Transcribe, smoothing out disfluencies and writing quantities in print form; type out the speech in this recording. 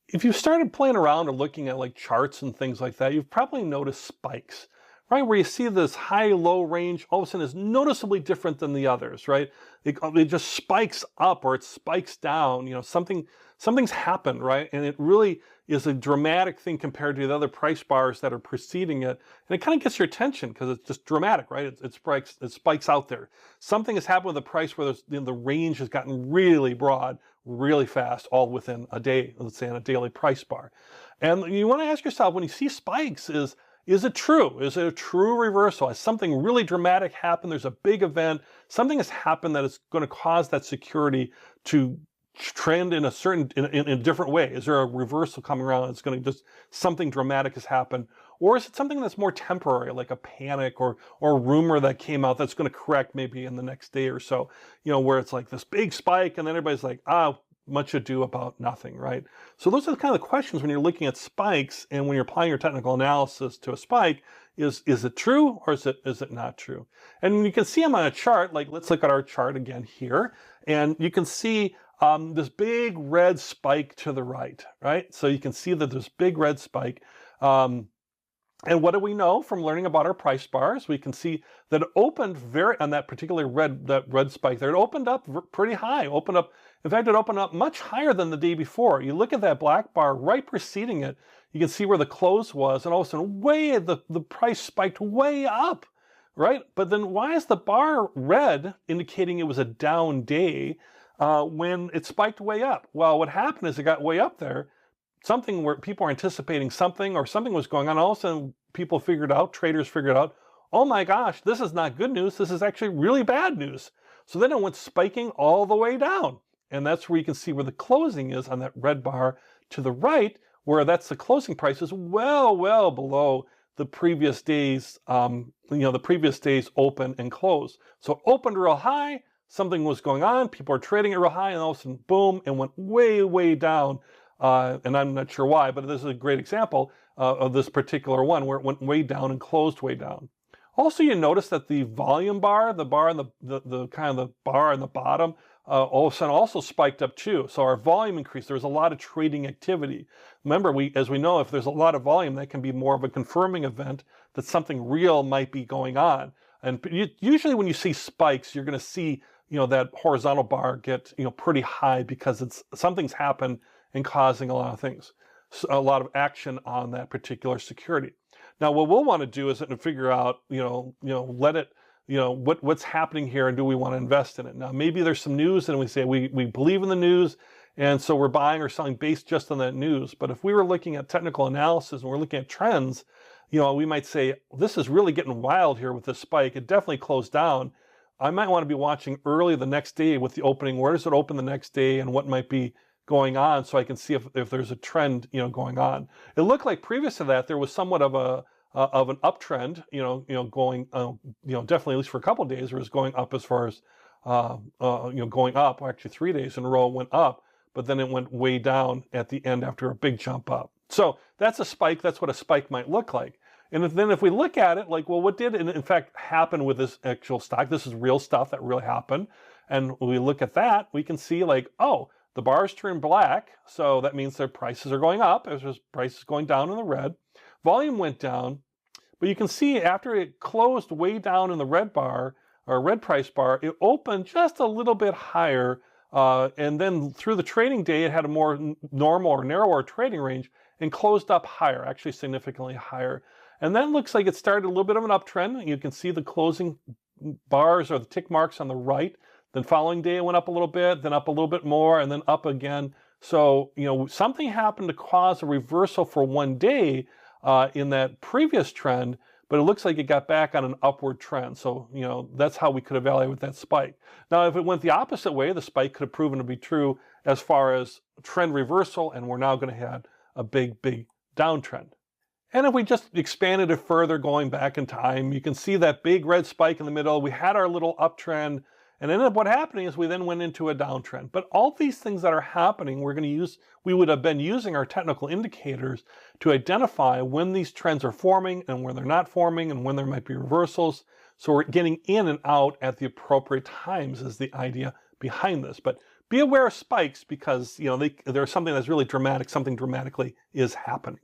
If you started playing around or looking at like charts and things like that, you've probably noticed spikes, right? Where you see this high-low range all of a sudden is noticeably different than the others, right? It just spikes up or it spikes down. Something's happened, right? And it really is a dramatic thing compared to the other price bars that are preceding it. And it kind of gets your attention because it's just dramatic, right? It spikes out there. Something has happened with the price where the range has gotten really broad really fast, all within a day, let's say on a daily price bar. And you want to ask yourself, when you see spikes, is it true? Is it a true reversal? Has something really dramatic happened? There's a big event. Something has happened that is going to cause that security to trend in a different way. Is there a reversal coming around? It's going to just something dramatic has happened. Or is it something that's more temporary, like a panic or a rumor that came out that's going to correct maybe in the next day or so, where it's like this big spike and then everybody's like, much ado about nothing, right? So those are the kind of questions when you're looking at spikes and when you're applying your technical analysis to a spike. Is it true or is it not true? And you can see them on a chart. Like, let's look at our chart again here, and you can see this big red spike to the right, right? So you can see that there's big red spike. And what do we know from learning about our price bars? We can see that it opened on that particular red spike there. It opened up pretty high. In fact, it opened up much higher than the day before. You look at that black bar right preceding it. You can see where the close was, and all of a sudden, the price spiked way up, right? But then why is the bar red, indicating it was a down day, when it spiked way up? Well, what happened is it got way up there. Something where people are anticipating something or something was going on. All of a sudden, traders figured out, oh my gosh, this is not good news. This is actually really bad news. So then it went spiking all the way down. And that's where you can see where the closing is on that red bar to the right, where that's the closing price is well, well below the previous days, the previous days open and close. So it opened real high, something was going on, people are trading it real high, and all of a sudden, boom, and went way, way down. And I'm not sure why, but this is a great example of this particular one where it went way down and closed way down. Also, you notice that the volume bar, the bar and the kind of the bar on the bottom, all of a sudden also spiked up too. So our volume increased. There was a lot of trading activity. Remember, as we know, if there's a lot of volume, that can be more of a confirming event that something real might be going on. And usually when you see spikes, you're going to see, that horizontal bar get, pretty high because something's happened and causing a lot of things, a lot of action on that particular security. Now, what we'll want to do is figure out, what's happening here, and do we want to invest in it? Now, maybe there's some news, and we say we believe in the news, and so we're buying or selling based just on that news. But if we were looking at technical analysis and we're looking at trends, we might say this is really getting wild here with this spike. It definitely closed down. I might want to be watching early the next day with the opening. Where does it open the next day, and what might be going on, so I can see if there's a trend, going on. It looked like previous to that there was somewhat of an uptrend, going, definitely at least for a couple of days, it was going up as far as, going up. Actually, 3 days in a row it went up, but then it went way down at the end after a big jump up. So that's a spike. That's what a spike might look like. And then if we look at it, like, well, what did in fact happen with this actual stock? This is real stuff that really happened. And when we look at that, we can see like, oh, the bars turn black, so that means their prices are going up. There's prices going down in the red. Volume went down, but you can see after it closed way down in the red bar, or red price bar, it opened just a little bit higher, and then through the trading day, it had a more normal or narrower trading range and closed up higher, actually significantly higher. And then looks like it started a little bit of an uptrend. You can see the closing bars or the tick marks on the right. Then following day it went up a little bit, then up a little bit more, and then up again. So, something happened to cause a reversal for one day in that previous trend, but it looks like it got back on an upward trend. So, that's how we could evaluate that spike. Now, if it went the opposite way, the spike could have proven to be true as far as trend reversal, and we're now going to have a big, big downtrend. And if we just expanded it further, going back in time, you can see that big red spike in the middle. We had our little uptrend. And ended up what happening is we then went into a downtrend. But all these things that are happening, we would have been using our technical indicators to identify when these trends are forming and when they're not forming and when there might be reversals. So we're getting in and out at the appropriate times is the idea behind this. But be aware of spikes because, you know, there's something that's really dramatic, something dramatically is happening.